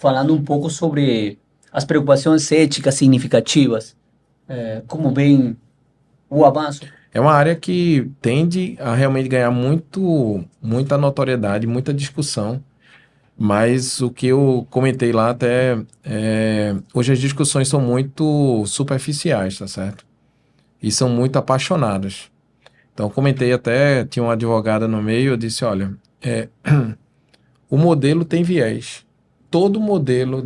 falando um pouco sobre as preocupações éticas significativas, como vem o avanço. É uma área que tende a realmente ganhar muita notoriedade, muita discussão, mas o que eu comentei lá até, hoje as discussões são muito superficiais, tá certo? E são muito apaixonadas. Então, comentei até, tinha uma advogada no meio, eu disse, olha, o modelo tem viés. Todo modelo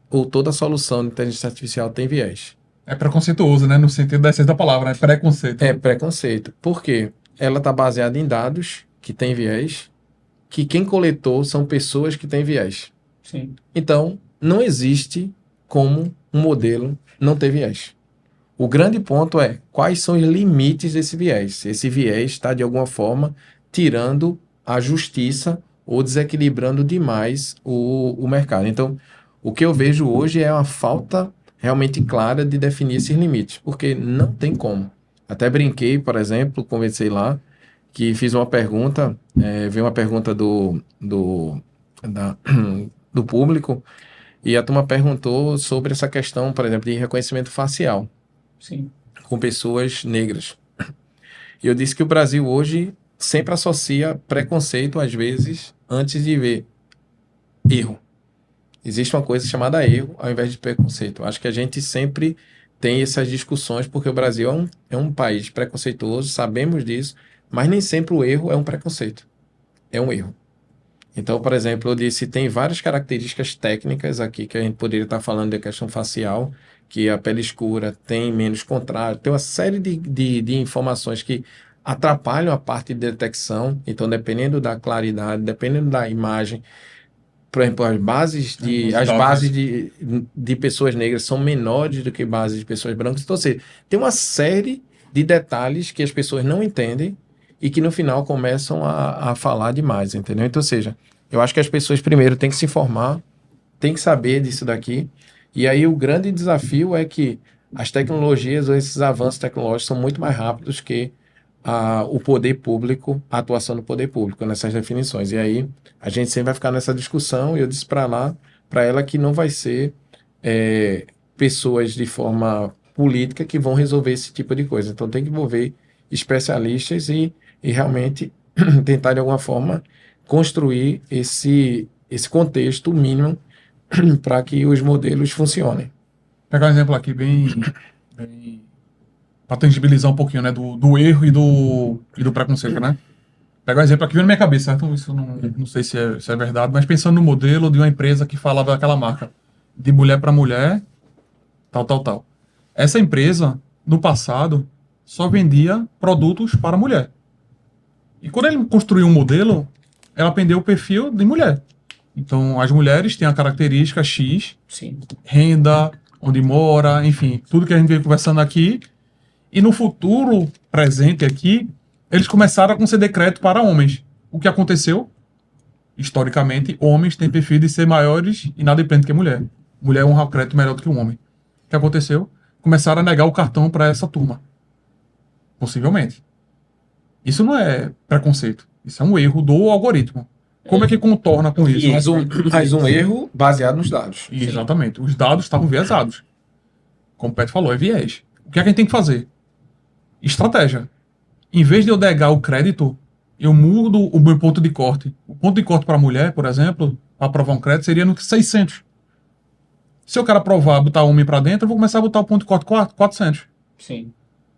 ou toda solução de inteligência artificial tem viés. É preconceituoso, né? No sentido da essência da palavra, né? Preconceito. É preconceito. Por quê? Ela está baseada em dados que têm viés, que quem coletou são pessoas que têm viés. Sim. Então, não existe como um modelo não ter viés. O grande ponto é quais são os limites desse viés. Esse viés está, de alguma forma, tirando a justiça ou desequilibrando demais o mercado. Então, o que eu vejo hoje é uma falta realmente clara de definir esses limites, porque não tem como. Até brinquei, por exemplo, conversei lá, que fiz uma pergunta, veio uma pergunta do público, e a turma perguntou sobre essa questão, por exemplo, de reconhecimento facial. Sim. Com pessoas negras. E eu disse que o Brasil hoje sempre associa preconceito, às vezes, antes de ver erro. Existe uma coisa chamada erro ao invés de preconceito. Acho que a gente sempre tem essas discussões porque o Brasil é um país preconceituoso, sabemos disso, mas nem sempre o erro é um preconceito. É um erro. Então, por exemplo, eu disse, tem várias características técnicas aqui que a gente poderia estar falando da questão facial, que a pele escura tem menos contraste, tem uma série de informações que atrapalham a parte de detecção. Então, dependendo da claridade, dependendo da imagem, por exemplo, as bases de pessoas negras são menores do que bases de pessoas brancas. Então, ou seja, tem uma série de detalhes que as pessoas não entendem e que no final começam a falar demais, entendeu? Então, ou seja, eu acho que as pessoas primeiro têm que se informar, têm que saber disso daqui, e aí o grande desafio é que as tecnologias ou esses avanços tecnológicos são muito mais rápidos que o poder público, a atuação do poder público nessas definições. E aí a gente sempre vai ficar nessa discussão, e eu disse para ela que não vai ser pessoas de forma política que vão resolver esse tipo de coisa. Então tem que envolver especialistas e realmente tentar de alguma forma construir esse contexto mínimo para que os modelos funcionem. Pegar um exemplo aqui bem para tangibilizar um pouquinho, né, do erro e do preconceito, né? Pegar um exemplo aqui, vem na minha cabeça, certo? Isso não sei se é verdade, mas pensando no modelo de uma empresa que falava daquela marca, de mulher para mulher, tal. Essa empresa, no passado, só vendia produtos para mulher. E quando ele construiu um modelo, ela aprendeu o perfil de mulher. Então, as mulheres têm a característica X, Sim. renda, onde mora, enfim, tudo que a gente veio conversando aqui. E no futuro presente aqui, eles começaram a conceder crédito para homens. O que aconteceu? Historicamente, homens têm perfil de ser maiores e inadimplentes que mulher. Mulher honra o crédito melhor do que um homem. O que aconteceu? Começaram a negar o cartão para essa turma. Possivelmente. Isso não é preconceito. Isso é um erro do algoritmo. Como é que contorna com isso? Mas um erro baseado nos dados. Exatamente. Os dados estavam viesados. Como o Pet falou, é viés. O que é que a gente tem que fazer? Estratégia. Em vez de eu negar o crédito, eu mudo o meu ponto de corte. O ponto de corte para a mulher, por exemplo, para aprovar um crédito, seria no 600. Se eu quero aprovar, botar homem para dentro, eu vou começar a botar o ponto de corte 400. Sim.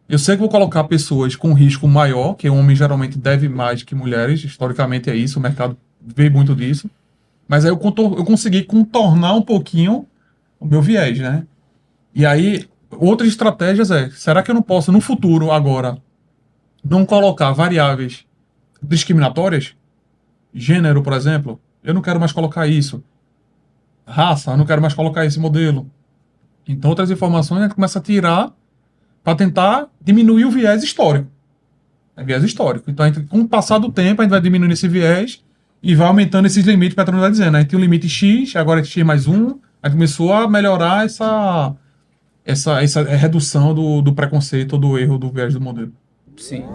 Eu sei que vou colocar pessoas com risco maior, que homem geralmente deve mais que mulheres, historicamente é isso, o mercado vê muito disso. Mas aí eu consegui contornar um pouquinho o meu viés, né? E aí, outras estratégias será que eu não posso, no futuro, agora, não colocar variáveis discriminatórias? Gênero, por exemplo, eu não quero mais colocar isso. Raça, eu não quero mais colocar esse modelo. Então, outras informações a gente começa a tirar para tentar diminuir o viés histórico. É viés histórico. Então, com o passar do tempo, a gente vai diminuindo esse viés e vai aumentando esses limites, para está dizendo. A gente tem um limite X, agora é X mais 1. A gente começou a melhorar essa redução do preconceito ou do erro do viés do modelo. Sim.